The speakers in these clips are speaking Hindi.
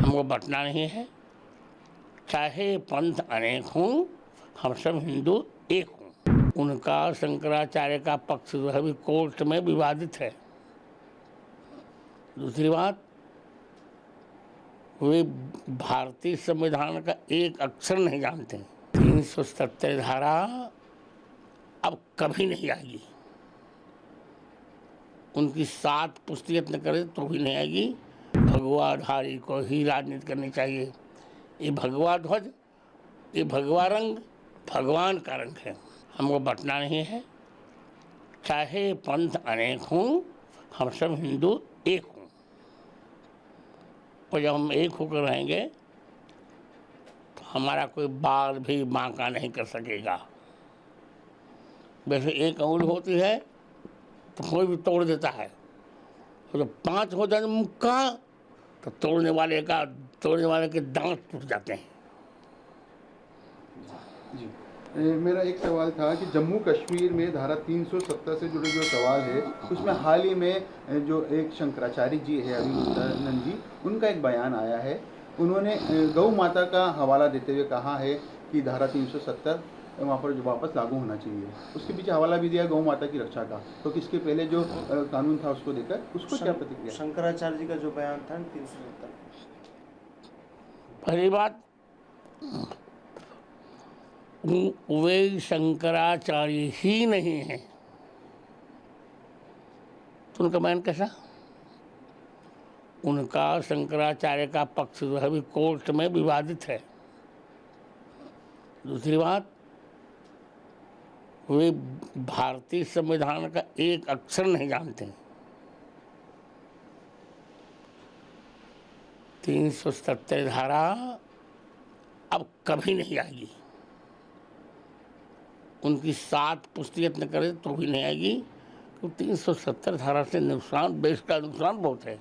हमको बंटना नहीं है। चाहे पंथ अनेक हों, हम सब हिंदू एक हों। उनका शंकराचार्य का पक्ष जो है अभी कोर्ट में विवादित है। दूसरी बात, वे भारतीय संविधान का एक अक्षर नहीं जानते। 370 धारा अब कभी नहीं आएगी। उनकी 7 पुष्टि यत्न करे तो भी नहीं आएगी। भगवाधारी को ही राजनीति करनी चाहिए। ये भगवा ध्वज, ये भगवा रंग भगवान का रंग है। हमको बंटना नहीं है। चाहे पंथ अनेक हों, हम सब हिंदू एक हों। और जब हम एक होकर रहेंगे तो हमारा कोई बाल भी बांका नहीं कर सकेगा। वैसे एक अंगुल होती है तो कोई भी तोड़ देता है, और जब 5 हो जाए मुक्का तो तोड़ने वाले के दांत टूट जाते हैं। जी, मेरा एक सवाल था कि जम्मू कश्मीर में धारा 370 से जुड़े जो सवाल है उसमें हाल ही में जो एक शंकराचार्य जी है अभिनंदन जी, उनका एक बयान आया है। उन्होंने गौ माता का हवाला देते हुए कहा है कि धारा 370 वहाँ पर जो वापस लागू होना चाहिए। उसके पीछे हवाला भी दिया गौ माता की रक्षा का। तो किसके पहले जो कानून था उसको देकर उसको क्या प्रतिक्रिया? शंकराचार्य जी का जो बयान था 370, पहली बात, वे शंकराचार्य ही नहीं है तो उनका बयान कैसा? उनका शंकराचार्य का पक्ष जो है अभी कोर्ट में विवादित है। दूसरी बात, वे भारतीय संविधान का एक अक्षर नहीं जानते। 370 धारा अब कभी नहीं आएगी। उनकी 7 पुष्टि यत्न करे तो भी नहीं आएगी। तो 370 धारा से नुकसान, देश का नुकसान बहुत है।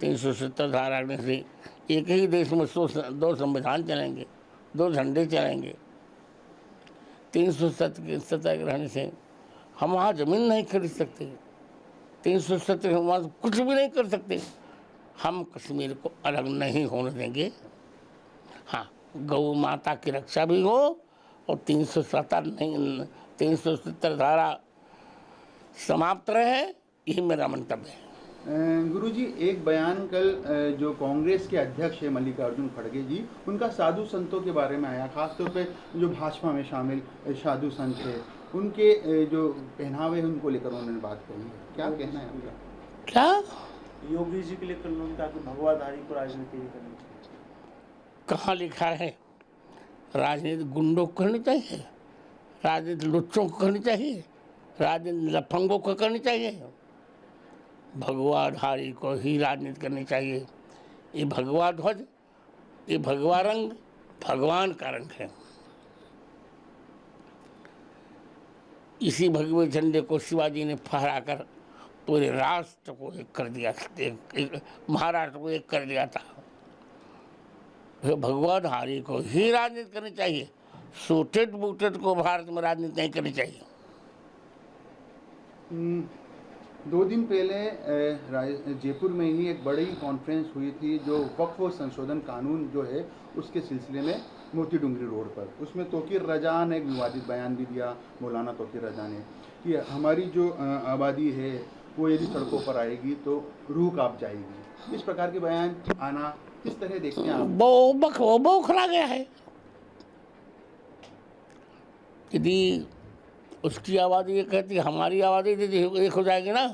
370 धारा से एक ही देश में 2 संविधान चलेंगे, 2 झंडे चलेंगे। 370 के रहने से हम वहाँ ज़मीन नहीं खरीद सकते। 370 हम वहाँ कुछ भी नहीं कर सकते। हम कश्मीर को अलग नहीं होने देंगे। हाँ, गौ माता की रक्षा भी हो और 370 धारा समाप्त रहे, यही मेरा मंतव्य है। गुरुजी, एक बयान कल जो कांग्रेस के अध्यक्ष है मल्लिकार्जुन खड़गे जी, उनका साधु संतों के बारे में आया। खासतौर पे जो भाजपा में शामिल साधु संत है उनके जो पहनावे हैं उनको लेकर उन्होंने बात कही। क्या कहना है आपका? क्या योगी जी के लेकर उन्होंने कहा कि भगवाधारी को राजनीति नहीं करनी चाहिए। कहाँ लिखा है? राजनीति गुंडों को करनी चाहिए, राजनीति लुच्चों को करनी चाहिए, राजनीति लफंगों को करनी चाहिए। भगवाधारी को ही राजनीति करनी चाहिए। ये भगवा ध्वज, ये भगवा रंग भगवान का रंग है। इसी भगवे झंडे को शिवाजी ने फहराकर पूरे राष्ट्र को एक कर दिया, महाराष्ट्र को एक कर दिया था। भगवाधारी को ही राजनीति करनी चाहिए। सूटेड बूटेड को भारत में राजनीति नहीं करनी चाहिए। 2 दिन पहले जयपुर में ही एक बड़ी कॉन्फ्रेंस हुई थी जो वक्फ संशोधन कानून जो है उसके सिलसिले में मोती डूंगरी रोड पर। उसमें तौकीर रजा ने एक विवादित बयान भी दिया, मौलाना तौकीर रजा ने, कि हमारी जो आबादी है वो यदि सड़कों पर आएगी तो रूह कांप जाएगी। इस प्रकार के बयान आना किस तरह देखते हैं आप? वो बौखला गया है। यदि उसकी आबादी ये कहती हमारी आबादी यदि एक हो जाएगी ना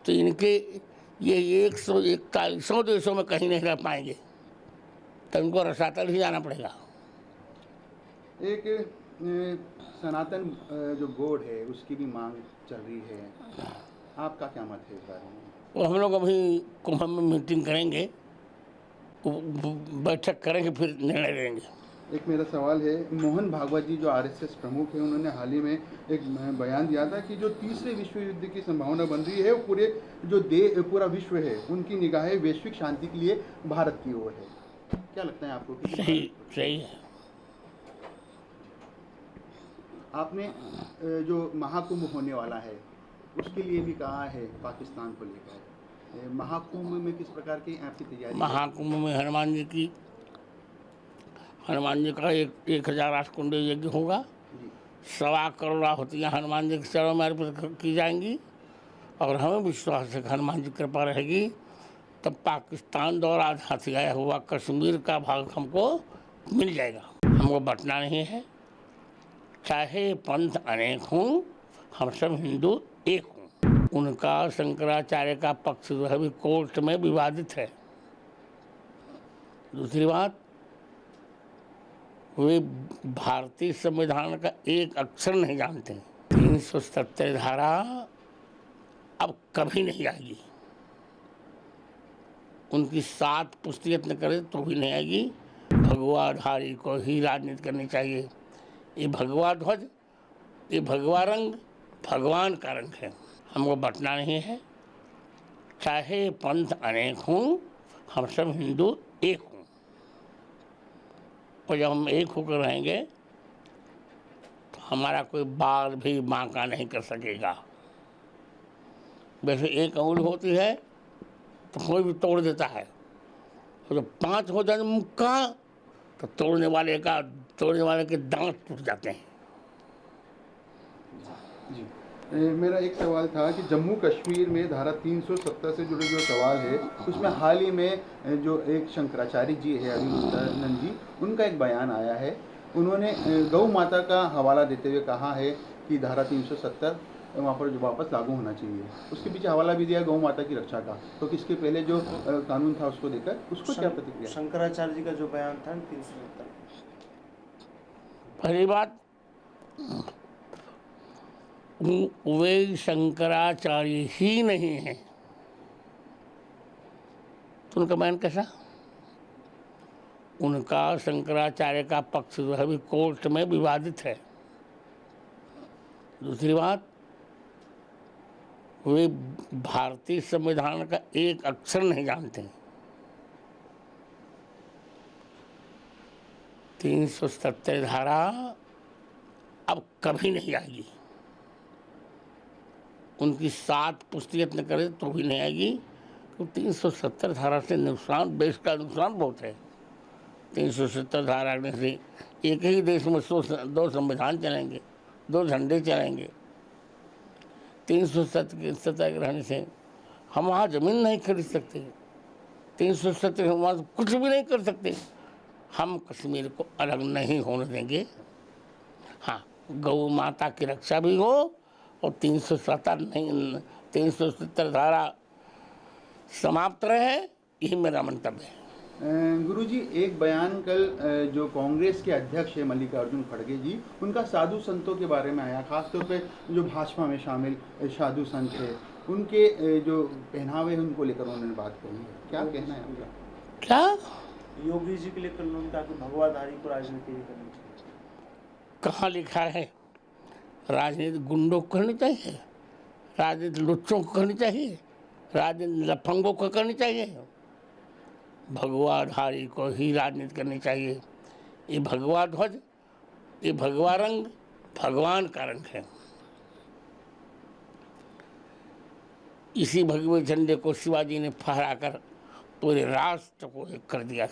तो इनके ये 141 देशों में कहीं नहीं रह पाएंगे, तो इनको रसातल ही जाना पड़ेगा। एक सनातन जो बोर्ड है उसकी भी मांग चल रही है, आपका क्या मत है इस बारे में? वो हम लोग अभी कुंभ में मीटिंग करेंगे, बैठक करेंगे, फिर निर्णय लेंगे। एक मेरा सवाल है, मोहन भागवत जी जो आरएसएस प्रमुख है, उन्होंने हाल ही में एक बयान दिया था कि जो तीसरे विश्व युद्ध की संभावना बन रही है वो पूरा विश्व है, उनकी निगाहें वैश्विक शांति के लिए भारत की ओर है। क्या लगता है आपको? सही है। आपने जो महाकुंभ होने वाला है उसके लिए भी कहा है पाकिस्तान को लेकर, महाकुंभ में किस प्रकार की आपकी तैयारी है? महाकुंभ में हनुमान जी का 1008 कुंड यज्ञ होगा। जी 1.25 करोड़ आहुतियाँ हनुमान जी के चरणों में अर्पित की जाएंगी और हमें विश्वास है कि हनुमान जी की कृपा रहेगी तब पाकिस्तान द्वारा हथियाया हुआ कश्मीर का भाग हमको मिल जाएगा। हमको बंटना नहीं है, चाहे पंथ अनेक हों, हम सब हिंदू एक हों। उनका शंकराचार्य का पक्ष जो है अभी कोर्ट में विवादित है। दूसरी बात, वे भारतीय संविधान का एक अक्षर नहीं जानते। 370 धारा अब कभी नहीं आएगी। उनकी 7 पुष्टि यत्न करे तो भी नहीं आएगी। भगवाधारी को ही राजनीति करनी चाहिए। ये भगवा ध्वज, ये भगवा रंग भगवान का रंग है। हमको बंटना नहीं है, चाहे पंथ अनेक हों, हम सब हिंदू एक हों। और जब हम एक होकर रहेंगे तो हमारा कोई बाल भी बांका नहीं कर सकेगा। वैसे एक अंगुल होती है तो कोई भी तोड़ देता है, और जब 5 हो जाए मुक्का तो तोड़ने वाले के दांत टूट जाते हैं। जी मेरा एक सवाल था कि जम्मू कश्मीर में धारा 370 से जुड़े जो सवाल है उसमें हाल ही में जो एक शंकराचार्य जी है अभिनंदन जी, उनका एक बयान आया है। उन्होंने गौ माता का हवाला देते हुए कहा है कि धारा 370 वहाँ पर जो वापस लागू होना चाहिए। उसके पीछे हवाला भी दिया गौ माता की रक्षा का, तो इसके पहले जो कानून था उसको देकर उसको क्या प्रतिक्रिया? शंकराचार्य जी का जो बयान था 370, पहली बात, वे शंकराचार्य ही नहीं है तो उनका बयान कैसा? उनका शंकराचार्य का पक्ष जो है अभी कोर्ट में विवादित है। दूसरी बात, वे भारतीय संविधान का एक अक्षर नहीं जानते। 370 धारा अब कभी नहीं आएगी। उनकी 7 पुष्टि यत्न करे तो भी नहीं आएगी, क्योंकि 370 धारा से नुकसान, देश का नुकसान बहुत है। 370 धारा से एक ही देश में 2 संविधान चलेंगे, 2 झंडे चलेंगे। 370 के रहने से हम वहाँ ज़मीन नहीं खरीद सकते। 370 हम वहाँ कुछ भी नहीं कर सकते। हम कश्मीर को अलग नहीं होने देंगे। हाँ, गौ माता की रक्षा भी हो और 370 धारा समाप्त रहे, यही मेरा मंतव्य है। गुरुजी, एक बयान कल जो कांग्रेस के अध्यक्ष है मल्लिकार्जुन खड़गे जी, उनका साधु संतों के बारे में आया, खासतौर पे जो भाजपा में शामिल साधु संत है उनके जो पहनावे हैं उनको लेकर उन्होंने बात कही है। क्या कहना है उनका? क्या योगी जी के लेकर उन्होंने कहा कि भगवाधारी को राजनीति नहीं करनी चाहिए। कहाँ लिखा है? राजनीति गुंडों को करनी चाहिए, राजनीति लुच्चों को करनी चाहिए, राजनीति लफंगों को करनी चाहिए। भगवाधारी को ही राजनीति करनी चाहिए। ये भगवा ध्वज, ये भगवा रंग भगवान का रंग है। इसी भगवे झंडे को शिवाजी ने फहराकर पूरे राष्ट्र को एक कर दिया,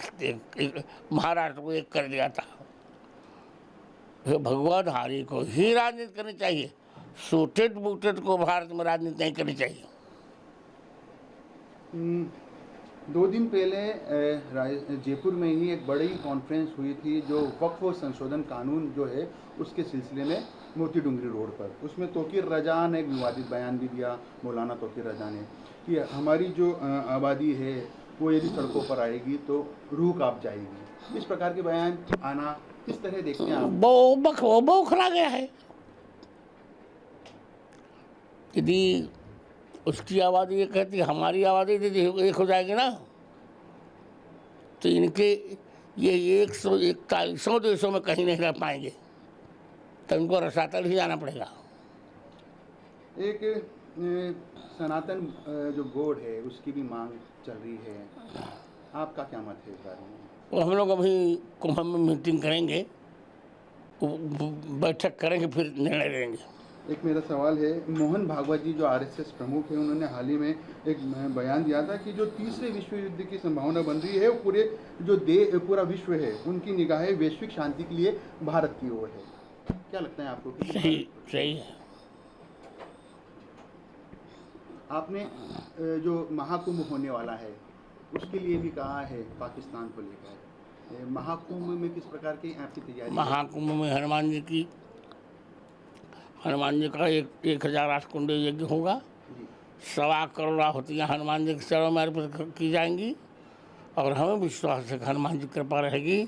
महाराष्ट्र को एक कर दिया था। भगवाधारी को ही राजनीति करनी चाहिए। सूटेड बूटेड को भारत में राजनीति नहीं करनी चाहिए। 2 दिन पहले जयपुर में ही एक बड़ी कॉन्फ्रेंस हुई थी जो वक्फ संशोधन कानून जो है उसके सिलसिले में मोती डूंगरी रोड पर। उसमें तोकीर रजा ने एक विवादित बयान भी दिया, मौलाना तोकीर रजा ने, कि हमारी जो आबादी है वो यदि सड़कों पर आएगी तो रूह कांप जाएगी। इस प्रकार के बयान आना किस तरह देखते हैं आप? बौखला गया है। यदि उसकी आबादी ये कहती है हमारी आबादी यदि एक हो जाएगी ना तो इनके ये 141 देशों में कहीं नहीं रह पाएंगे, तो इनको रसातल ही जाना पड़ेगा। एक सनातन जो बोर्ड है उसकी भी मांग चल रही है, आपका क्या मत है इस बारे में? वो हम लोग अभी कुंभ में मीटिंग करेंगे, बैठक करेंगे, फिर निर्णय लेंगे। एक मेरा सवाल है, मोहन भागवत जी जो आरएसएस प्रमुख हैं, उन्होंने हाल ही में एक बयान दिया था कि जो तीसरे विश्व युद्ध की संभावना बन रही है वो पूरा विश्व है, उनकी निगाहें वैश्विक शांति के लिए भारत की ओर है। क्या लगता है आपको कि सही सही है। आपने जो महाकुंभ होने वाला है उसके लिए भी कहा है पाकिस्तान को लेकर, महाकुंभ में किस प्रकार की आपकी तैयारी है? महाकुंभ में हनुमान जी का 1008 कुंड यज्ञ होगा। जी 1.25 करोड़ आहुतियाँ हनुमान जी के चरणों में अर्पित की जाएंगी और हमें विश्वास है कि हनुमान जी की कृपा रहेगी,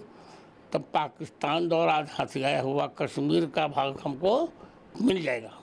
तब पाकिस्तान द्वारा हाथी आया हुआ कश्मीर का भाग हमको मिल जाएगा।